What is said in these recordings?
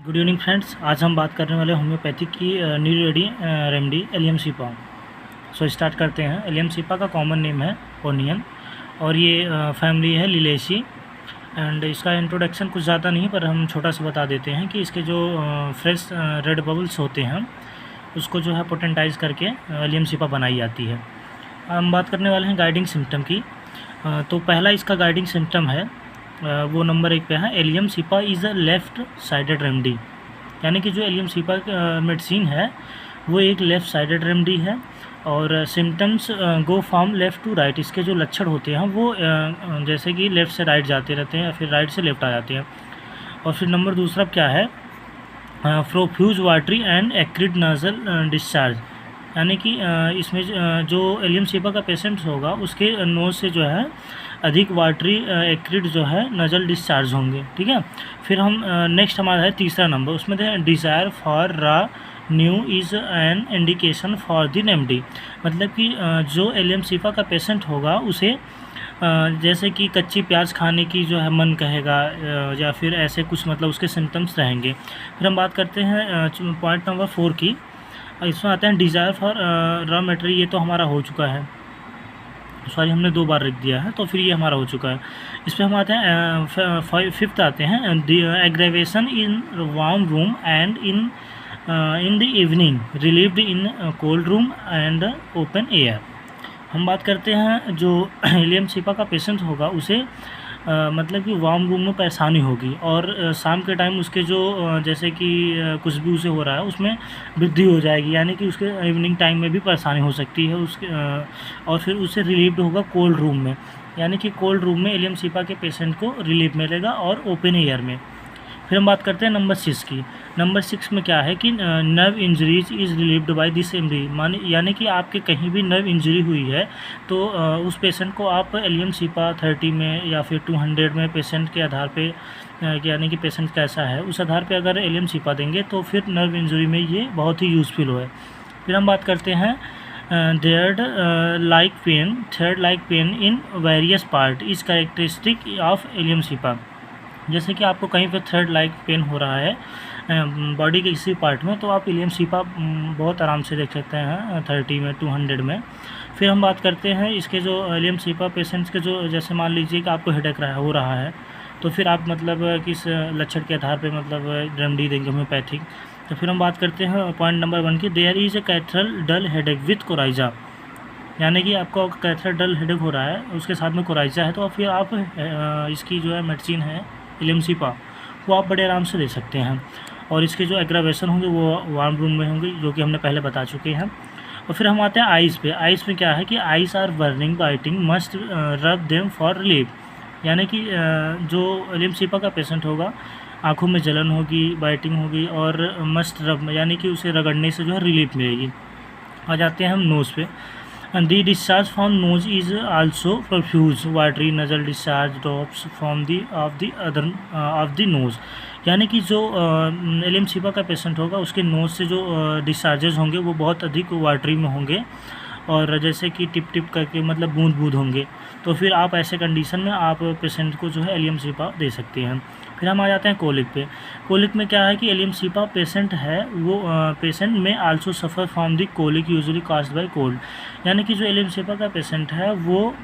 Good evening friends. आज हम बात करने वाले होम्योपैथिक की new remedy allium cepa. So start करते हैं। एलियम सीपा का कॉमन नेम है ओनियन और ये फैमिली है लिलेसी। एंड इसका इंट्रोडक्शन कुछ ज़्यादा नहीं, पर हम छोटा सा बता देते हैं कि इसके जो फ्रेश रेड बबल्स होते हैं उसको जो है पोटेंटाइज करके एलियम सीपा बनाई जाती है। हम बात करने वाले हैं गाइडिंग सिम्टम की। तो पहला इसका गाइडिंग सिम्टम है वो नंबर 1 पे है, allium cepa is a left sided remedy. यानी कि जो एलियम सीपा मेडिसिन है वो एक लेफ़्ट साइडेड रेमेडी है और symptoms go from left to right. इसके जो लक्षण होते हैं वो जैसे कि लेफ़्ट से राइट जाते रहते हैं या फिर राइट से लेफ़्ट आ जाते हैं। और फिर नंबर दूसरा क्या है, profuse watery and acrid nasal discharge. यानी कि इसमें जो एलियम सीपा का पेशेंट होगा उसके नोज से जो है अधिक वाटरी एक्रिड जो है नजल डिस्चार्ज होंगे। ठीक है। फिर हम नेक्स्ट हमारा है तीसरा नंबर, उसमें डिज़ायर फॉर रा new is an indication for the remedy. मतलब कि जो एलियम सीपा का पेशेंट होगा उसे जैसे कि कच्ची प्याज खाने की जो है मन कहेगा या फिर ऐसे कुछ मतलब उसके सिम्टम्स रहेंगे। फिर हम बात करते हैं पॉइंट नंबर 4 की। इसमें आते हैं डिज़ायर फॉर रॉ मटेरियल। ये तो हमारा हो चुका है, सॉरी हमने 2 बार लिख दिया है, तो फिर ये हमारा हो चुका है। इस पर हम आते हैं फिफ्थ आते हैं, aggravation in warm room and in the evening relieved in cold room and open air. हम बात करते हैं जो एलियम सीपा का पेशेंट होगा उसे मतलब कि वार्म रूम में परेशानी होगी और शाम के टाइम उसके जो जैसे कि कुछ भी उसे हो रहा है उसमें वृद्धि हो जाएगी। यानी कि उसके इवनिंग टाइम में भी परेशानी हो सकती है उसके और फिर उसे रिलीव्ड होगा कोल्ड रूम में। यानी कि कोल्ड रूम में एलियम सीपा के पेशेंट को रिलीफ मिलेगा और ओपन एयर में। फिर हम बात करते हैं नंबर 6 की। नंबर 6 में क्या है कि nerve injuries is relieved by this remedy. यानी कि आपके कहीं भी नर्व इंजरी हुई है तो उस पेशेंट को आप एलियम सीपा 30 में या फिर 200 में पेशेंट के आधार पे यानी कि पेशेंट कैसा है उस आधार पे अगर एलियम सीपा देंगे तो फिर नर्व इंजरी में ये बहुत ही यूज़फुल है। फिर हम बात करते हैं third like pain in various part is characteristic of allium cepa. जैसे कि आपको कहीं पर थर्ड लाइक पेन हो रहा है बॉडी के किसी पार्ट में, तो आप एलियम सीपा बहुत आराम से देख सकते हैं 30 में 200 में। फिर हम बात करते हैं इसके जो एलियम सीपा पेशेंट्स के जो जैसे मान लीजिए कि आपको हेडेक हो रहा है तो फिर आप मतलब किस लक्षण के आधार पे मतलब रेमेडी देंगे होम्योपैथिक। तो फिर हम बात करते हैं पॉइंट नंबर 1 की, there is a catarrhal dull headache with coryza. यानी कि आपको कैथरल डल हेडेक हो रहा है उसके साथ में कोराइजा है तो फिर आप इसकी जो है मेडिसिन है एलियम सीपा वो आप बड़े आराम से ले सकते हैं। और इसके जो एग्रावेशन होंगे वो वार्म रूम में होंगे जो कि हमने पहले बता चुके हैं। और फिर हम आते हैं आइज़ पे। आइज़ में क्या है कि eyes are burning biting must rub them for relief. यानी कि जो एलियम सीपा का पेशेंट होगा आँखों में जलन होगी, बाइटिंग होगी और मस्ट रब यानी कि उसे रगड़ने से जो है रिलीफ मिलेगी। आ जाते हैं हम नोज़ पे। The discharge from nose is also profuse watery nasal discharge drops from the nose। यानी कि जो एलियम सीपा का पेशेंट होगा उसके नोज़ से जो डिस्चार्जेस होंगे वो बहुत अधिक वाटरी में होंगे और जैसे कि टिप टिप करके मतलब बूंद बूंद होंगे। तो फिर आप ऐसे कंडीशन में आप पेशेंट को जो है एलियम सीपा दे सकते हैं। फिर हम आ जाते हैं कोलिक पे। कोलिक में क्या है कि एलियम सीपा पेशेंट है वो पेशेंट में also suffer from the colic usually caused by cold. यानी कि जो एलियम सीपा का पेशेंट है वो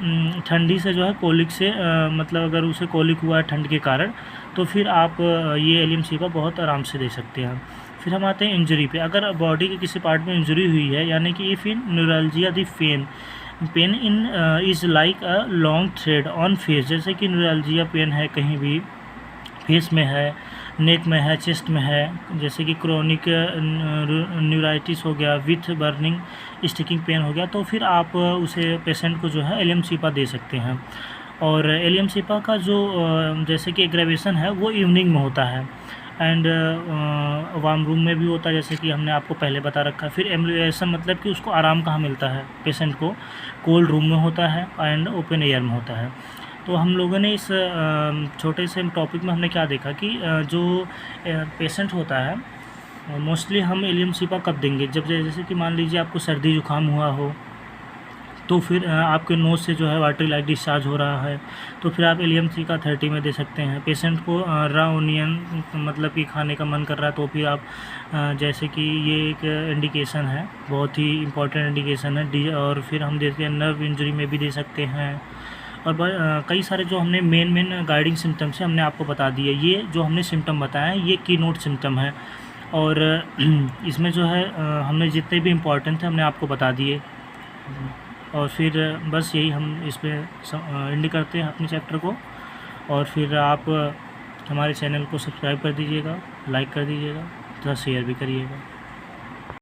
ठंडी से जो है कोलिक से मतलब अगर उसे कोलिक हुआ है ठंड के कारण तो फिर आप ये एलियम सीपा बहुत आराम से दे सकते हैं। फिर हम आते हैं इंजरी पे। अगर बॉडी के किसी पार्ट में इंजरी हुई है यानी कि if in neuralgia the pain in is like a long thread on face. जैसे कि न्यूरल्जिया पेन है कहीं भी फेस में है, नेक में है, चेस्ट में है, जैसे कि क्रोनिक न्यूराइटिस हो गया विथ बर्निंग स्टिकिंग पेन हो गया तो फिर आप उसे पेशेंट को जो है एलियम सीपा दे सकते हैं। और एलियम सीपा का जो जैसे कि एग्रेवेशन है वो इवनिंग में होता है एंड वार्म रूम में भी होता है जैसे कि हमने आपको पहले बता रखा है। फिर एम्बुलेशन मतलब कि उसको आराम कहाँ मिलता है पेशेंट को, कोल्ड रूम में होता है एंड ओपन एयर में होता है। तो हम लोगों ने इस छोटे से टॉपिक में हमने क्या देखा कि जो पेशेंट होता है मोस्टली हम एलियम सीपा कब देंगे, जब जैसे कि मान लीजिए आपको सर्दी जुकाम हुआ हो तो फिर आपके नोज़ से जो है वाटरी लाइक डिस्चार्ज हो रहा है, तो फिर आप LMC का 30 में दे सकते हैं। पेशेंट को रॉ ओनियन मतलब कि खाने का मन कर रहा है, तो फिर आप जैसे कि ये एक इंडिकेशन है, बहुत ही इम्पोर्टेंट इंडिकेशन है। और फिर हम देते हैं नर्व इंजरी में भी दे सकते हैं। और कई सारे जो हमने मेन गाइडिंग सिम्टम्स हैं हमने आपको बता दिए। ये जो हमने सिम्टम बताए हैं ये की नोट सिम्टम है, और इसमें जो है हमने जितने भी इम्पोर्टेंट थे हमने आपको बता दिए। और फिर बस यही हम इस पर एंड करते हैं अपने चैप्टर को। और फिर आप हमारे चैनल को सब्सक्राइब कर दीजिएगा, लाइक कर दीजिएगा, थोड़ा शेयर भी करिएगा।